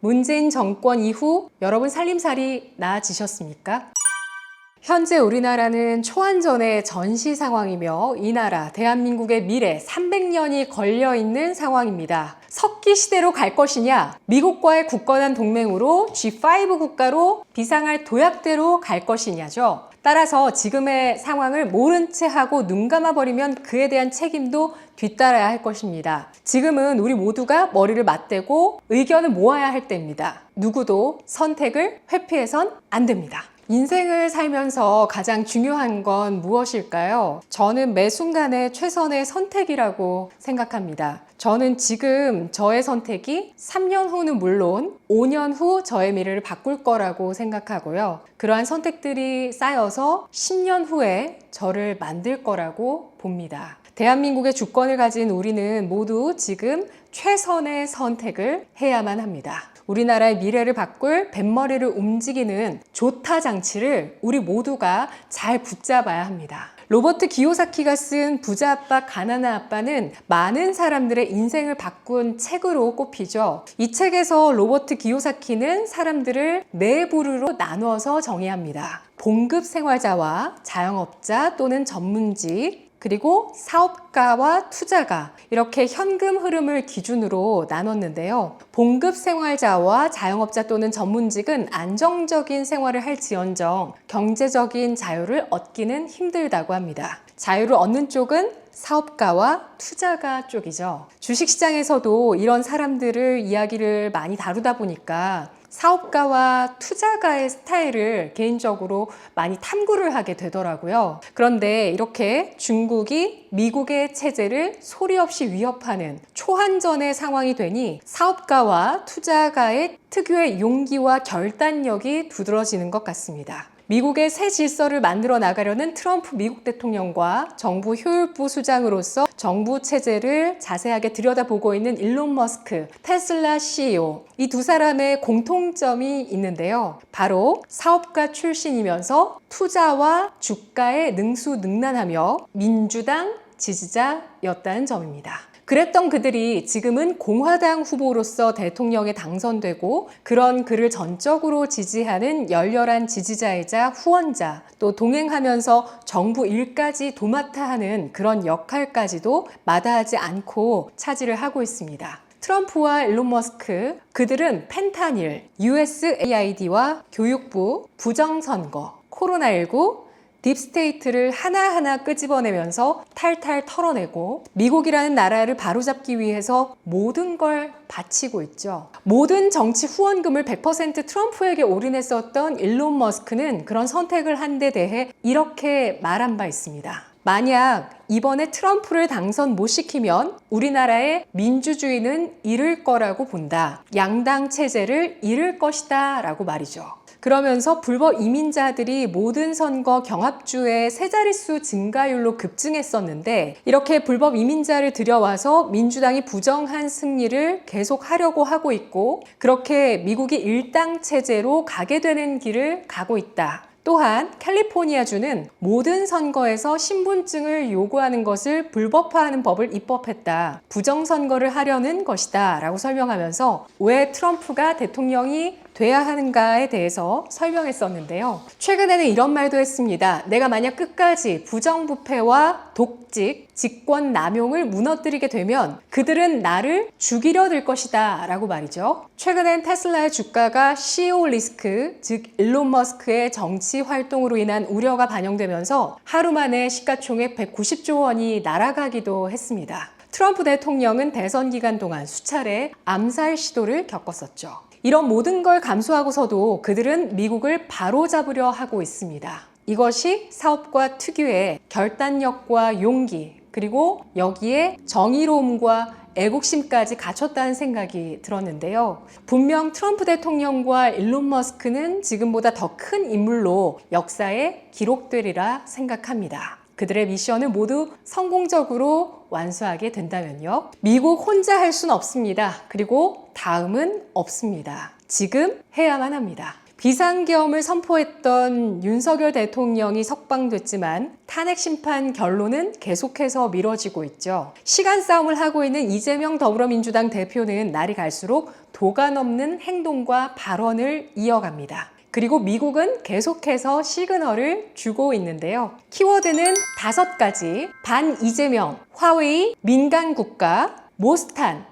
문재인 정권 이후 여러분 살림살이 나아지셨습니까? 현재 우리나라는 초안전의 전시 상황이며 이 나라 대한민국의 미래 300년이 걸려있는 상황입니다. 석기 시대로 갈 것이냐, 미국과의 굳건한 동맹으로 G5 국가로 비상할 도약대로 갈 것이냐죠. 따라서 지금의 상황을 모른 채 하고 눈 감아버리면 그에 대한 책임도 뒤따라야 할 것입니다. 지금은 우리 모두가 머리를 맞대고 의견을 모아야 할 때입니다. 누구도 선택을 회피해선 안 됩니다. 인생을 살면서 가장 중요한 건 무엇일까요? 저는 매 순간의 최선의 선택이라고 생각합니다. 저는 지금 저의 선택이 3년 후는 물론 5년 후 저의 미래를 바꿀 거라고 생각하고요. 그러한 선택들이 쌓여서 10년 후에 저를 만들 거라고 봅니다. 대한민국의 주권을 가진 우리는 모두 지금 최선의 선택을 해야만 합니다. 우리나라의 미래를 바꿀 뱃머리를 움직이는 조타 장치를 우리 모두가 잘 붙잡아야 합니다. 로버트 기요사키가 쓴 부자 아빠 가난한 아빠는 많은 사람들의 인생을 바꾼 책으로 꼽히죠. 이 책에서 로버트 기요사키는 사람들을 네 부류로 나누어서 정의합니다. 봉급 생활자와 자영업자 또는 전문직, 그리고 사업가와 투자가, 이렇게 현금 흐름을 기준으로 나눴는데요. 봉급 생활자와 자영업자 또는 전문직은 안정적인 생활을 할지언정 경제적인 자유를 얻기는 힘들다고 합니다. 자유를 얻는 쪽은 사업가와 투자가 쪽이죠. 주식시장에서도 이런 사람들을 이야기를 많이 다루다 보니까 사업가와 투자가의 스타일을 개인적으로 많이 탐구를 하게 되더라고요. 그런데 이렇게 중국이 미국의 체제를 소리 없이 위협하는 초한전의 상황이 되니 사업가와 투자가의 특유의 용기와 결단력이 두드러지는 것 같습니다. 미국의 새 질서를 만들어 나가려는 트럼프 미국 대통령과 정부 효율부 수장으로서 정부 체제를 자세하게 들여다보고 있는 일론 머스크, 테슬라 CEO, 이 두 사람의 공통점이 있는데요. 바로 사업가 출신이면서 투자와 주가에 능수능란하며 민주당 지지자였다는 점입니다. 그랬던 그들이 지금은 공화당 후보로서 대통령에 당선되고 그런 그를 전적으로 지지하는 열렬한 지지자이자 후원자, 또 동행하면서 정부 일까지 도맡아 하는 그런 역할까지도 마다하지 않고 차지를 하고 있습니다. 트럼프와 일론 머스크, 그들은 펜타닐, USAID와 교육부, 부정선거, 코로나19, 딥스테이트를 하나하나 끄집어내면서 탈탈 털어내고 미국이라는 나라를 바로잡기 위해서 모든 걸 바치고 있죠. 모든 정치 후원금을 100% 트럼프에게 올인했었던 일론 머스크는 그런 선택을 한 데 대해 이렇게 말한 바 있습니다. 만약 이번에 트럼프를 당선 못 시키면 우리나라의 민주주의는 잃을 거라고 본다. 양당 체제를 잃을 것이다 라고 말이죠. 그러면서 불법 이민자들이 모든 선거 경합주의 세 자릿수 증가율로 급증했었는데 이렇게 불법 이민자를 들여와서 민주당이 부정한 승리를 계속하려고 하고 있고 그렇게 미국이 일당 체제로 가게 되는 길을 가고 있다. 또한 캘리포니아주는 모든 선거에서 신분증을 요구하는 것을 불법화하는 법을 입법했다. 부정선거를 하려는 것이다 라고 설명하면서 왜 트럼프가 대통령이 돼야 하는가에 대해서 설명했었는데요. 최근에는 이런 말도 했습니다. 내가 만약 끝까지 부정부패와 독직, 직권 남용을 무너뜨리게 되면 그들은 나를 죽이려 들 것이다 라고 말이죠. 최근엔 테슬라의 주가가 CEO 리스크, 즉 일론 머스크의 정치 활동으로 인한 우려가 반영되면서 하루 만에 시가총액 190조 원이 날아가기도 했습니다. 트럼프 대통령은 대선 기간 동안 수차례 암살 시도를 겪었었죠. 이런 모든 걸 감수하고서도 그들은 미국을 바로잡으려 하고 있습니다. 이것이 사업가 특유의 결단력과 용기, 그리고 여기에 정의로움과 애국심까지 갖췄다는 생각이 들었는데요. 분명 트럼프 대통령과 일론 머스크는 지금보다 더 큰 인물로 역사에 기록되리라 생각합니다. 그들의 미션을 모두 성공적으로 완수하게 된다면요. 미국 혼자 할 수는 없습니다. 그리고 다음은 없습니다. 지금 해야만 합니다. 비상계엄을 선포했던 윤석열 대통령이 석방됐지만 탄핵 심판 결론은 계속해서 미뤄지고 있죠. 시간 싸움을 하고 있는 이재명 더불어민주당 대표는 날이 갈수록 도가 넘는 행동과 발언을 이어갑니다. 그리고 미국은 계속해서 시그널을 주고 있는데요. 키워드는 5가지: 반 이재명, 화웨이, 민간 국가, 모스탄,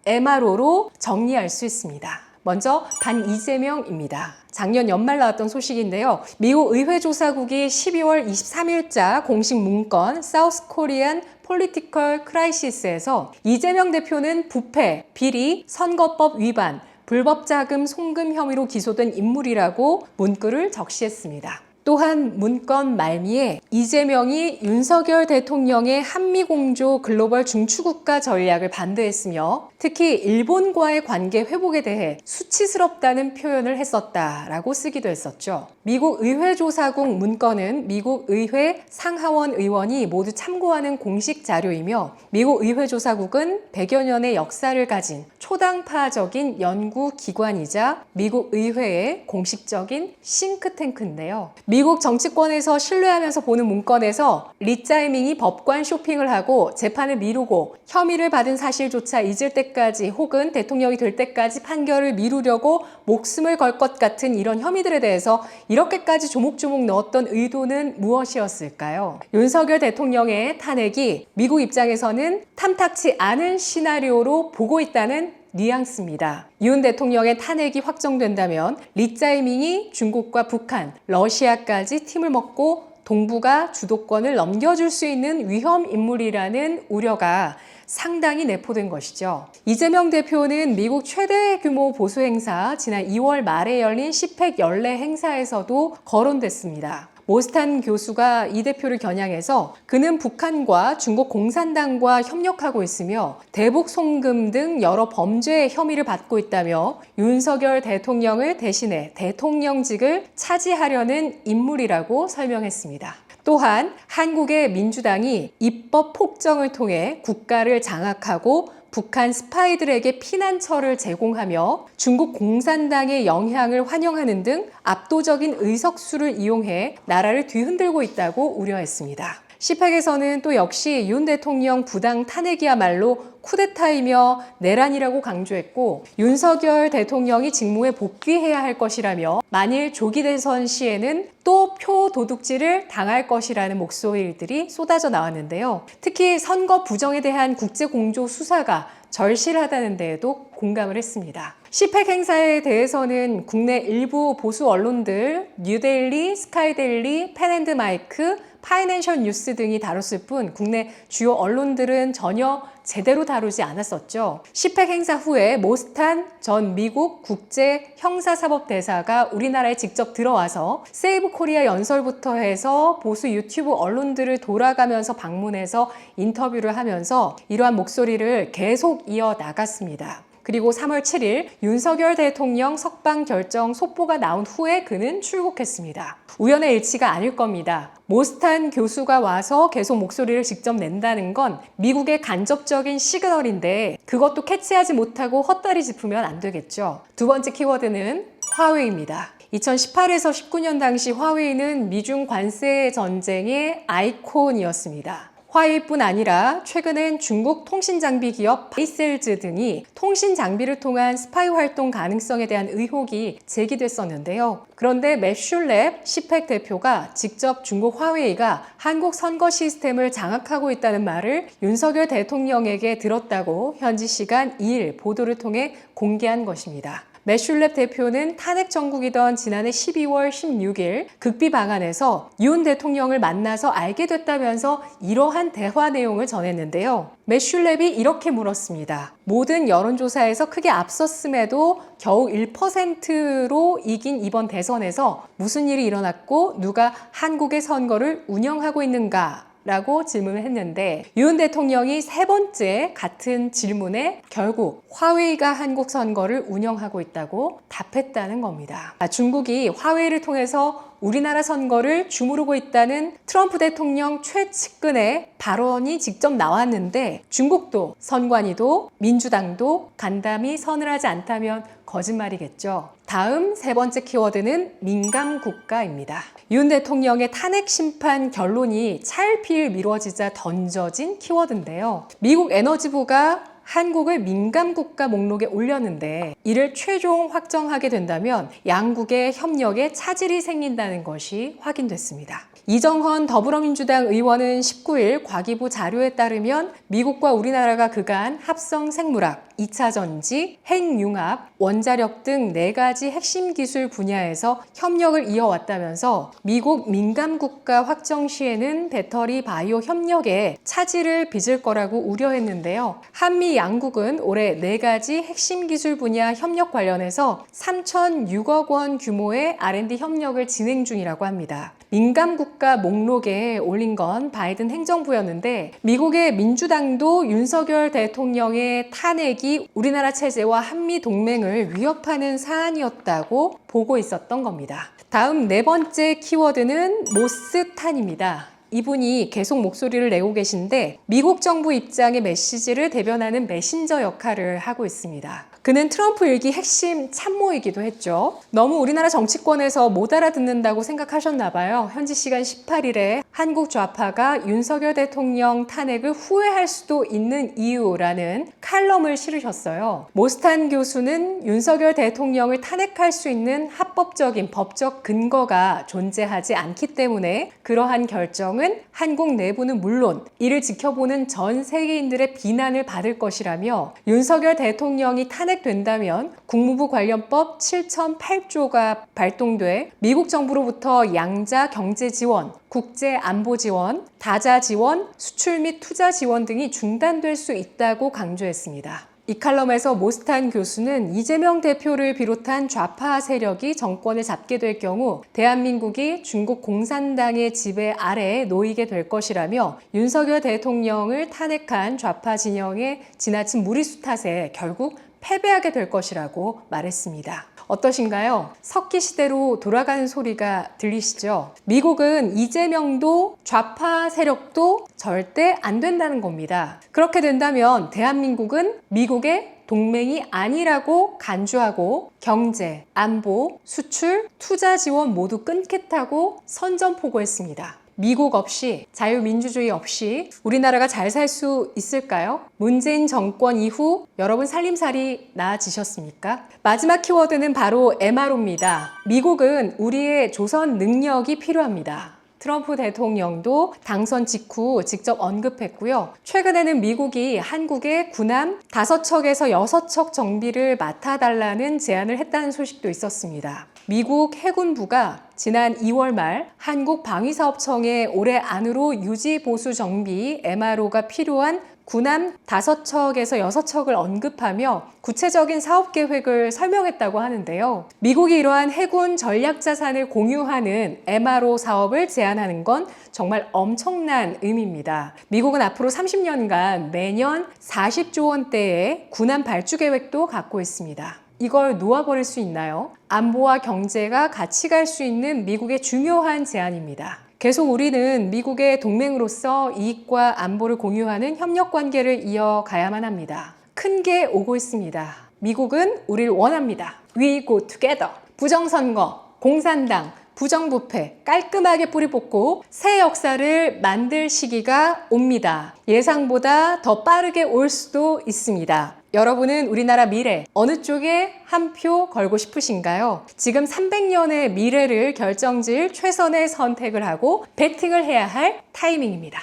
MRO로 정리할 수 있습니다. 먼저 반 이재명입니다. 작년 연말 나왔던 소식인데요. 미국 의회조사국이 12월 23일자 공식 문건 사우스 코리안 폴리티컬 크라이시스에서 이재명 대표는 부패, 비리, 선거법 위반, 불법 자금 송금 혐의로 기소된 인물이라고 문구를 적시했습니다. 또한 문건 말미에 이재명이 윤석열 대통령의 한미공조 글로벌 중추국가 전략을 반대했으며 특히 일본과의 관계 회복에 대해 수치스럽다는 표현을 했었다라고 쓰기도 했었죠. 미국 의회조사국 문건은 미국 의회 상하원 의원이 모두 참고하는 공식 자료이며 미국 의회조사국은 100여 년의 역사를 가진 초당파적인 연구기관이자 미국 의회의 공식적인 싱크탱크인데요. 미국 정치권에서 신뢰하면서 보는 문건에서 리짜이밍이 법관 쇼핑을 하고 재판을 미루고 혐의를 받은 사실조차 잊을 때까지 혹은 대통령이 될 때까지 판결을 미루려고 목숨을 걸 것 같은 이런 혐의들에 대해서 이렇게까지 조목조목 넣었던 의도는 무엇이었을까요? 윤석열 대통령의 탄핵이 미국 입장에서는 탐탁치 않은 시나리오로 보고 있다는 뉘앙스입니다. 윤 대통령의 탄핵이 확정된다면 리짜이밍이 중국과 북한, 러시아까지 팀을 먹고 동북아 주도권을 넘겨줄 수 있는 위험 인물이라는 우려가 상당히 내포된 것이죠. 이재명 대표는 미국 최대 규모 보수 행사 지난 2월 말에 열린 시팩 연례 행사에서도 거론됐습니다. 모스탄 교수가 이 대표를 겨냥해서 그는 북한과 중국 공산당과 협력하고 있으며 대북 송금 등 여러 범죄의 혐의를 받고 있다며 윤석열 대통령을 대신해 대통령직을 차지하려는 인물이라고 설명했습니다. 또한 한국의 민주당이 입법 폭정을 통해 국가를 장악하고 북한 스파이들에게 피난처를 제공하며 중국 공산당의 영향을 환영하는 등 압도적인 의석수를 이용해 나라를 뒤흔들고 있다고 우려했습니다. 시팩에서는 또 역시 윤 대통령 부당 탄핵이야말로 쿠데타이며 내란이라고 강조했고 윤석열 대통령이 직무에 복귀해야 할 것이라며 만일 조기 대선 시에는 또 표 도둑질을 당할 것이라는 목소리들이 쏟아져 나왔는데요. 특히 선거 부정에 대한 국제공조 수사가 절실하다는 데에도 공감을 했습니다. 시팩 행사에 대해서는 국내 일부 보수 언론들 뉴데일리, 스카이데일리, 펜앤드마이크, 파이낸셜 뉴스 등이 다뤘을 뿐 국내 주요 언론들은 전혀 제대로 다루지 않았었죠. 시팩 행사 후에 모스탄 전 미국 국제형사사법대사가 우리나라에 직접 들어와서 세이브 코리아 연설부터 해서 보수 유튜브 언론들을 돌아가면서 방문해서 인터뷰를 하면서 이러한 목소리를 계속 이어나갔습니다. 그리고 3월 7일 윤석열 대통령 석방 결정 속보가 나온 후에 그는 출국했습니다. 우연의 일치가 아닐 겁니다. 모스탄 교수가 와서 계속 목소리를 직접 낸다는 건 미국의 간접적인 시그널인데 그것도 캐치하지 못하고 헛다리 짚으면 안 되겠죠. 두 번째 키워드는 화웨이입니다. 2018에서 19년 당시 화웨이는 미중 관세 전쟁의 아이콘이었습니다. 화웨이뿐 아니라 최근엔 중국 통신장비 기업 바이셀즈 등이 통신장비를 통한 스파이 활동 가능성에 대한 의혹이 제기됐었는데요. 그런데 매슐랩 시팩 대표가 직접 중국 화웨이가 한국 선거 시스템을 장악하고 있다는 말을 윤석열 대통령에게 들었다고 현지 시간 2일 보도를 통해 공개한 것입니다. 매슐랩 대표는 탄핵 정국이던 지난해 12월 16일 극비 방안에서 윤 대통령을 만나서 알게 됐다면서 이러한 대화 내용을 전했는데요. 매슐랩이 이렇게 물었습니다. 모든 여론조사에서 크게 앞섰음에도 겨우 1%로 이긴 이번 대선에서 무슨 일이 일어났고 누가 한국의 선거를 운영하고 있는가? 라고 질문을 했는데 윤 대통령이 세 번째 같은 질문에 결국 화웨이가 한국 선거를 운영하고 있다고 답했다는 겁니다. 중국이 화웨이를 통해서 우리나라 선거를 주무르고 있다는 트럼프 대통령 최측근의 발언이 직접 나왔는데 중국도, 선관위도, 민주당도 간담이 선을 하지 않다면 거짓말이겠죠. 다음 세 번째 키워드는 민감국가입니다. 윤 대통령의 탄핵 심판 결론이 차일피일 미뤄지자 던져진 키워드인데요. 미국 에너지부가 한국을 민감국가 목록에 올렸는데 이를 최종 확정하게 된다면 양국의 협력에 차질이 생긴다는 것이 확인됐습니다. 이정헌 더불어민주당 의원은 19일 과기부 자료에 따르면 미국과 우리나라가 그간 합성 생물학, 2차 전지, 핵융합, 원자력 등 4가지 핵심 기술 분야에서 협력을 이어왔다면서 미국 민감국가 확정 시에는 배터리 바이오 협력에 차질을 빚을 거라고 우려했는데요. 한미 양국은 올해 4가지 핵심 기술 분야 협력 관련해서 3,006억 원 규모의 R&D 협력을 진행 중이라고 합니다. 민감국가 목록에 올린 건 바이든 행정부였는데 미국의 민주당도 윤석열 대통령의 탄핵이 우리나라 체제와 한미 동맹을 위협하는 사안이었다고 보고 있었던 겁니다. 다음 네 번째 키워드는 모스탄입니다. 이분이 계속 목소리를 내고 계신데 미국 정부 입장의 메시지를 대변하는 메신저 역할을 하고 있습니다. 그는 트럼프 일기 핵심 참모이기도 했죠. 너무 우리나라 정치권에서 못 알아듣는다고 생각하셨나 봐요. 현지 시간 18일에 한국 좌파가 윤석열 대통령 탄핵을 후회할 수도 있는 이유라는 칼럼을 실으셨어요. 모스탄 교수는 윤석열 대통령을 탄핵할 수 있는 합법적인 법적 근거가 존재하지 않기 때문에 그러한 결정은 한국 내부는 물론 이를 지켜보는 전 세계인들의 비난을 받을 것이라며 윤석열 대통령이 탄핵된다면 국무부 관련법 7,008조가 발동돼 미국 정부로부터 양자 경제 지원, 국제 안보 지원, 다자 지원, 수출 및 투자 지원 등이 중단될 수 있다고 강조했습니다. 이 칼럼에서 모스탄 교수는 이재명 대표를 비롯한 좌파 세력이 정권을 잡게 될 경우 대한민국이 중국 공산당의 지배 아래에 놓이게 될 것이라며 윤석열 대통령을 탄핵한 좌파 진영의 지나친 무리수 탓에 결국 패배하게 될 것이라고 말했습니다. 어떠신가요? 석기 시대로 돌아가는 소리가 들리시죠? 미국은 이재명도 좌파 세력도 절대 안 된다는 겁니다. 그렇게 된다면 대한민국은 미국의 동맹이 아니라고 간주하고 경제, 안보, 수출, 투자 지원 모두 끊겠다고 선전포고했습니다. 미국 없이, 자유민주주의 없이 우리나라가 잘 살 수 있을까요? 문재인 정권 이후 여러분 살림살이 나아지셨습니까? 마지막 키워드는 바로 MRO입니다. 미국은 우리의 조선 능력이 필요합니다. 트럼프 대통령도 당선 직후 직접 언급했고요. 최근에는 미국이 한국의 군함 5척에서 6척 정비를 맡아달라는 제안을 했다는 소식도 있었습니다. 미국 해군부가 지난 2월 말 한국방위사업청에 올해 안으로 유지보수 정비 MRO가 필요한 군함 5척에서 6척을 언급하며 구체적인 사업 계획을 설명했다고 하는데요. 미국이 이러한 해군 전략 자산을 공유하는 MRO 사업을 제안하는 건 정말 엄청난 의미입니다. 미국은 앞으로 30년간 매년 40조 원대의 군함 발주 계획도 갖고 있습니다. 이걸 놓아버릴 수 있나요? 안보와 경제가 같이 갈 수 있는 미국의 중요한 제안입니다. 계속 우리는 미국의 동맹으로서 이익과 안보를 공유하는 협력 관계를 이어가야만 합니다. 큰 게 오고 있습니다. 미국은 우리를 원합니다. We go together. 부정선거, 공산당, 부정부패 깔끔하게 뿌리 뽑고 새 역사를 만들 시기가 옵니다. 예상보다 더 빠르게 올 수도 있습니다. 여러분은 우리나라 미래 어느 쪽에 한 표 걸고 싶으신가요? 지금 300년의 미래를 결정질 최선의 선택을 하고 배팅을 해야 할 타이밍입니다.